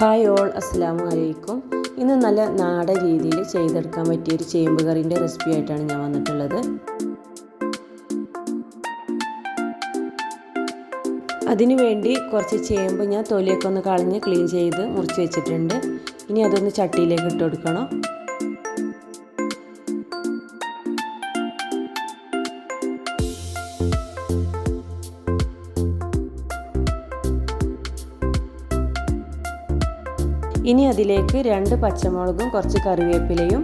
Hi all, അസ്സലാമു അലൈക്കും. ഇന്ന് നല്ല നാടൻ രീതിയിൽ ചെയ്തെടുക്കാൻ പറ്റിയൊരു ചേമ്പ് കറിൻ്റെ റെസിപ്പി ആയിട്ടാണ് ഞാൻ വന്നിട്ടുള്ളത്. അതിനു വേണ്ടി കുറച്ച് ചേമ്പ് ഞാൻ തൊലിയൊക്കെ ഒന്ന് കളഞ്ഞ് ക്ലീൻ ചെയ്ത് മുറിച്ച് വെച്ചിട്ടുണ്ട്. ഇനി അതൊന്ന് ചട്ടിയിലേക്ക് ഇട്ട് കൊടുക്കണം. ഇനി അതിലേക്ക് 2 പച്ചമുളകും കുറച്ച് കറിവേപ്പിലയും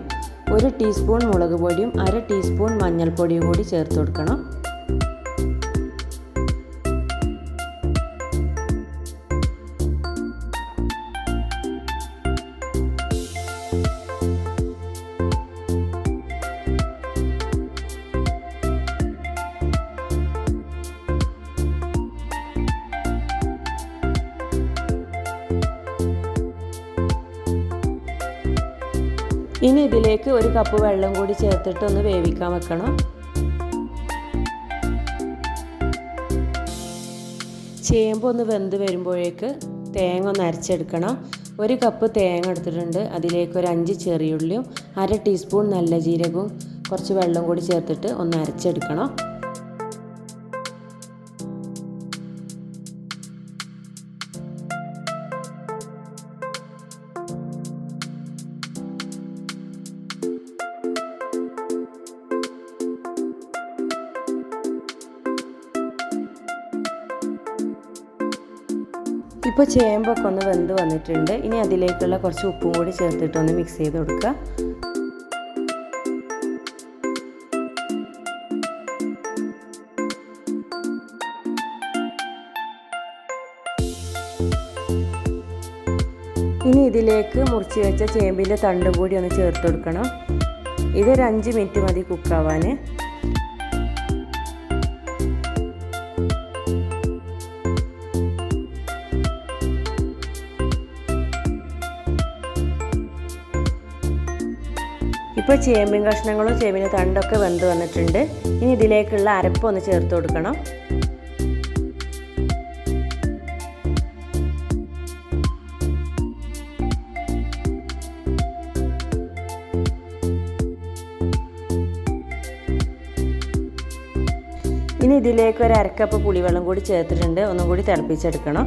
1 ടീസ്പൂൺ മുളക് പൊടിയും 1/2 ടീസ്പൂൺ മഞ്ഞൾപ്പൊടിയും കൂടി ചേർത്ത് കൊടുക്കണം. ഇനി ഇതിലേക്ക് 1 കപ്പ് വെള്ളം കൂടി ചേർത്തിട്ട് ഒന്ന് വേവിക്കാൻ വെക്കണം. ചേമ്പ് ഒന്ന് വെന്ത് വരുമ്പോഴേക്ക് തേങ്ങ ഒന്ന് അരച്ചെടുക്കണം. 1 കപ്പ് തേങ്ങ എടുത്തിട്ടുണ്ട്. അതിലേക്ക് 5 ചെറിയുള്ളിയും 1/2 ടീസ്പൂൺ നല്ല ജീരകവും കുറച്ച് വെള്ളം കൂടി ചേർത്തിട്ട് ഒന്ന് അരച്ചെടുക്കണം. ഇപ്പോൾ ചേമ്പൊക്കെ ഒന്ന് വെന്ത് വന്നിട്ടുണ്ട്. ഇനി അതിലേക്കുള്ള കുറച്ച് ഉപ്പും കൂടി ചേർത്തിട്ട് ഒന്ന് മിക്സ് ചെയ്ത് കൊടുക്കുക. ഇനി ഇതിലേക്ക് മുറിച്ച് വെച്ച ചേമ്പിൻ്റെ തണ്ടും കൂടി ഒന്ന് ചേർത്ത് കൊടുക്കണം. ഇതൊരു 5 മിനിറ്റ് മതി കുക്കാവാൻ. ഇപ്പോൾ ചേമ്പിൻ കഷ്ണങ്ങളും ചേമ്പിൻ്റെ തണ്ടൊക്കെ വെന്ത് വന്നിട്ടുണ്ട്. ഇനി ഇതിലേക്കുള്ള അരപ്പൊന്ന് ചേർത്ത് കൊടുക്കണം. ഇനി ഇതിലേക്ക് 1/2 കപ്പ് പുളിവെള്ളം കൂടി ചേർത്തിട്ടുണ്ട്. ഒന്നും കൂടി തിളപ്പിച്ചെടുക്കണം.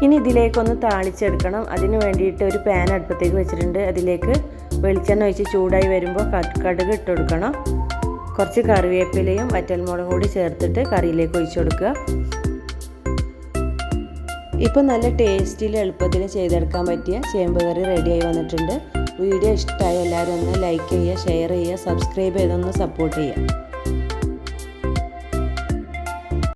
ഇനി ഇതിലേക്കൊന്ന് താളിച്ചെടുക്കണം. അതിന് വേണ്ടിയിട്ട് ഒരു പാൻ അടുപ്പത്തേക്ക് വെച്ചിട്ടുണ്ട്. അതിലേക്ക് വെളിച്ചെണ്ണ ഒഴിച്ച് ചൂടായി വരുമ്പോൾ കടുക് ഇട്ട് കൊടുക്കണം. കുറച്ച് കറിവേപ്പിലയും വറ്റൽമുളകും കൂടി ചേർത്തിട്ട് കറിയിലേക്ക് ഒഴിച്ചു കൊടുക്കുക. ഇപ്പോൾ നല്ല ടേസ്റ്റിൽ എളുപ്പത്തിൽ ചെയ്തെടുക്കാൻ പറ്റിയ ചേമ്പ് കറി റെഡിയായി വന്നിട്ടുണ്ട്. വീഡിയോ ഇഷ്ടമായ എല്ലാവരും ഒന്ന് ലൈക്ക് ചെയ്യുക, ഷെയർ ചെയ്യുക, സബ്സ്ക്രൈബ് ചെയ്തൊന്ന് സപ്പോർട്ട് ചെയ്യുക.